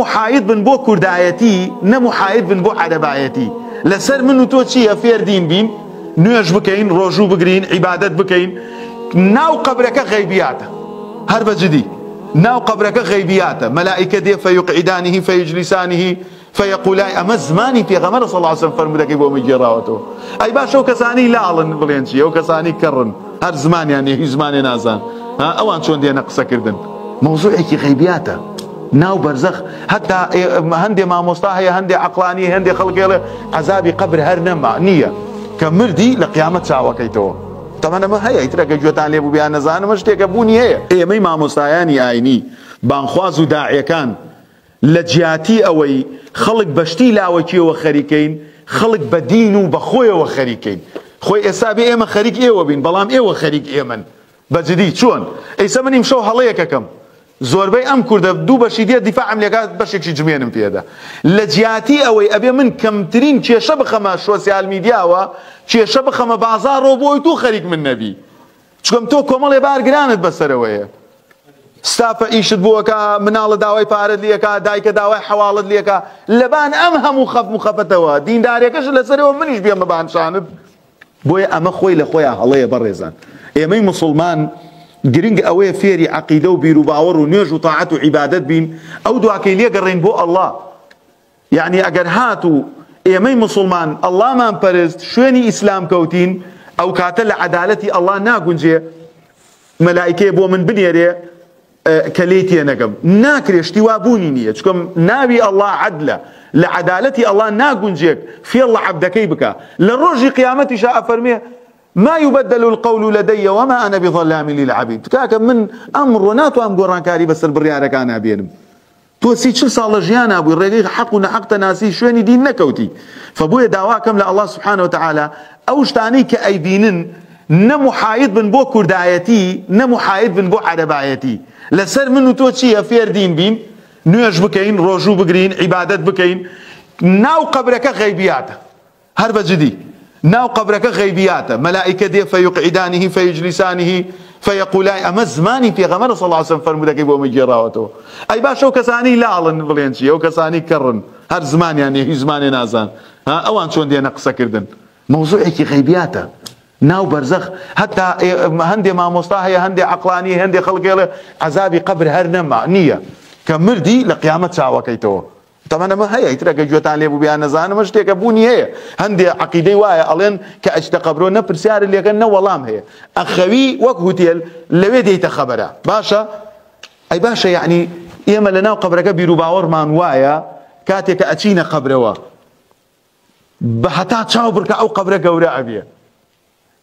نمحايد بن بو كردایەتی نمحايد بن بو عەرەبایەتی لەسەر من و تۆ چییە فێردین بین نوێژ بکەین ڕۆژوو بگرین عیبادەت بکەین ناو قەبرەکە غەیبیاتە هەر بەجدی ناو قەبرەکە غەیبیاتە مەلائیکە دێ فەیوقعیدانه فەیجلیسانه فەیەقولای ئەمە زمانی پێغەمبەر صلی الله علیه وسلم فەرمودەکەی بۆ میگێڕاوەتەوە ئەی باشە ئەو کەسانی لاڵن بڵێن چی ئەو کەسانی کەڕن هەر زمانیان هیچ زمانێ نازان ئەوان چۆن دێنە قسەکردن مەوزوعێکی غەیبیاتە ناو بەرزەخ هەتا هەندێ مامۆستا هەیە هەندێ عەقڵانی هەندێ خەڵکێڵێ عەزابی قەبر هەر نییە کە مردی لە قیامەت چاوەکەیتەوە طبعا ئەمە هەیە ئیترەکە گوێتان لێ بوو بیان نەزانم شتێکە بوونی هەیە ئێمەی مامۆستایانی ئاینی بانخواز و داعیەکان لە جیاتی ئەوەی خەڵک بەشتی لاوەکیەوە خەریکەین خەڵک بە دین و بە خۆیەوە خەریکەین خۆی ئێستا بێ ئێمە خەریک ئێوە بین بەڵام ئێوە خەریک ئێمن بەجدی چۆن ئەیسا منیم شەو هەڵەیەکەکەم زۆربەی ئەم کوردە دوو بەشی دێت دیفاعم لێکات بەشێکی جمێنم پێدا لە جیاتی ئەوەی ئەبێ من کەمترین کێشە بخەمە سۆسیال میدیاوە کێشە بخەمە بازاڕۆ بۆی تو خەریک من نەبی چکەم تۆ کۆمەڵێ بارگرانت بەسەرەوەیە ستافە ئیشت بووەکە مناڵە داوای پارەت لێکە دایکە داوای حەواڵت لێکە لەبان ئەم هەموو خەفەتەوە دیندارێکەش لەسەرەوە منیش بێمە بانشانت بۆیە ئەمە خۆی لە خۆیان هەڵەیە بەڕێزان ئێمەی موسڵمان گرنگ ئەوەیە فێری عەقیدە و بیر و باوەڕ و نوێژ و تاعەت و عیبادەت بین ئەو دواکەی لێگەڕێین بۆ ئەڵڵا یعنی ئەگەر هات و ئێمەی موسڵمان ئەڵڵامان پەرست شوێنی ئیسلام کەوتین ئەو کاتە لە عەدالەتی ئەڵڵا ناگونجێ مەلائیکەیە بۆ من بنێرێ کە لێی تێنەگەم ناکرێ شتی وا بوونی نییە چکەم ناوی ئەڵڵا عەدلە لە عەدالەتی ئەڵڵا ناگونجێک فێڵ لە عەبدەکەی بکە لە ڕۆژی قیامەتیشا ئەفەرمێ ما يبدل القول لدي وما أنا بظلام للعبيد كاكا من أمر ناتوام قران كاري بس البريارة كان أبينم توسي شو صار جيانا أبو الرقيق حق ونحق تناسي شويني دين نكوتي فبوي دعواكم لله سبحانه وتعالى أوش تاني كأيبينن نمحايد بن بو كردايتي نمحايد بن بو عربايتي لسر منو توتشي فير دين بين نويش بكين روجو بقرين عبادت بكين ناو قبرك غيبياته هرب جدي ناو قبرك غيبياته ملائكة دي فيقعدانه فيجلسانه فيقولای ئەمە زمانی پێغەمبەر صلی الله علیه وسلم فەرمودەکەی بۆ میگێڕاوەتەوە ئەی باشە ئەو کەسانی لاڵن بڵێن چی ئەو کەسانی کەڕن هەر زمانیان هیچ زمانێ نازان ئەوان چۆن دێنە قسەکردن مەوزوعێکی غەیبیاتە ناو بەرزەخ هەتا هەندێ مامۆستا هەیە هەندێ عەقڵانی هەندێ خەڵکێڵێ عەزابی قەبر هەر نییە کە مردی لە قیامەت چاوەکەیتەوە طبعا ئەمە هەیە ئیترەکە گوێتان لێ بوو بیان نەزانم شتێکە بوونی هەیە هەندێ عەقیدەی وایە ئەڵێن کە ئەجتە قەبرۆ نە پرسیارە لێکەن نە وەڵام هەیە ئەخەوی وەک هوتێل لەوێ دێیتە خەبەرە باشە ئەی باشە یعنی ئێمە لە ناو قەبرەکە بیر و باوەڕمان وایە کاتێککە ئەچینە قەبرەوە بە هەتا چاو بڕکە ئەو قەبرە گەورە ئەبێ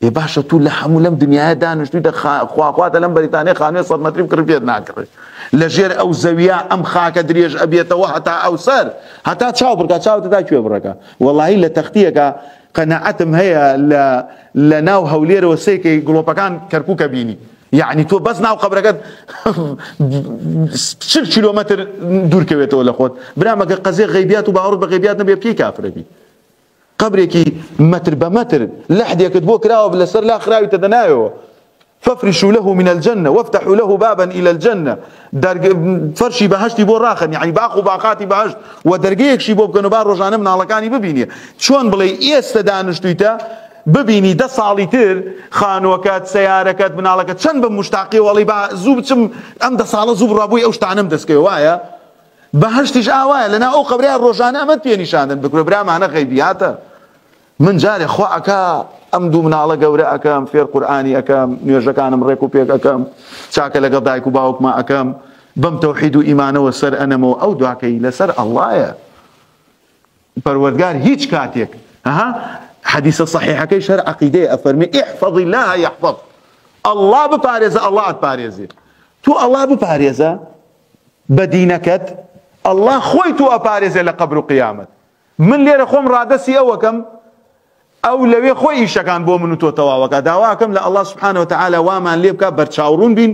ێ باشە تو لە هەموو لەم دنیاە دانیشتوویتە خواخواتە لەم بەریتانیا خانوێ 100 مەتری بکڕ پێت ناکڕێت لەژێر ئەو زەویە ئەم خاکە درێژ ئەبێتەوە هەتا ئەو سەر هەتا چاو بڕکە چاوتە تا کوێ بڕەکە وەڵاهی لە تەختیەکە قەنەعەتم هەیە لە ناو هەولێرەوە سێکەی گڵۆپەکان کەرکووکە بینی یعنی تۆ بەس ناو قەبرەکەت 40 کیلۆمەتر دوورکەوێتەوە لە خۆت برامەگە قەزێ غەیبیات و باوەڕ بە غەیبیات نەبێ پێی کافرەبی قبرێکی متر بە متر لەحدێکت بۆ کراوە لەسەر لا خراویتە دەناوێەوە فافرشوا له من الجنة وافتحوا له بابا إلى الجنة فرشي بهشتي بو راخن يعني باخو باقاتي بهشت ودرجيك شي بو بكنو بار روجانه من علاقاني ببيني شلون بلي استدانشتويتا ببيني ده صاليتر خانوكات سياركات من علاقات شن بمشتاقي والله با زوب تم ام ده صاله زوب رابوي اوش تعنم دسكي وايا بهشتش وايا لنا او قبري الروجانه ما تبي نشان بكره برا معنا غيبياته من جاري خواكا ام دوو مناڵە گەورە ئەەکەم فێر قورئانی ئەەکەم نوێژەکانم ڕێک و پێک ئەەکەم چاکە لەگەڵ دایک و باوکما ئەەکەم بەم تەوحید و ئیمانەوە سەر ئەنەمەوە ئەو دواکەی لەسەر ئەڵڵایە پەروەردگار هیچ کاتێک حەدیثە صەحیحەکەی شەر عەقیدەیە ئەفەرمێ احفظ الله يحفظ ئەڵڵا بپارێزە ئەڵڵا ئەتپارێزێ تو ئەڵڵا بپارێزە بە دینەکەت ئەڵڵا خۆی تو ئەپارێزێ لە قەبر و قیامەت من لێرە خۆم ڕادەسی ئەوەکەم ئەو لەوێ خۆی ئیشەکان بۆ من و تۆ تەواوەکە داواکەم لە ئەڵڵا سوبحانەهو وتەعالە وامان لێ بکات بەرچاوڕوون بین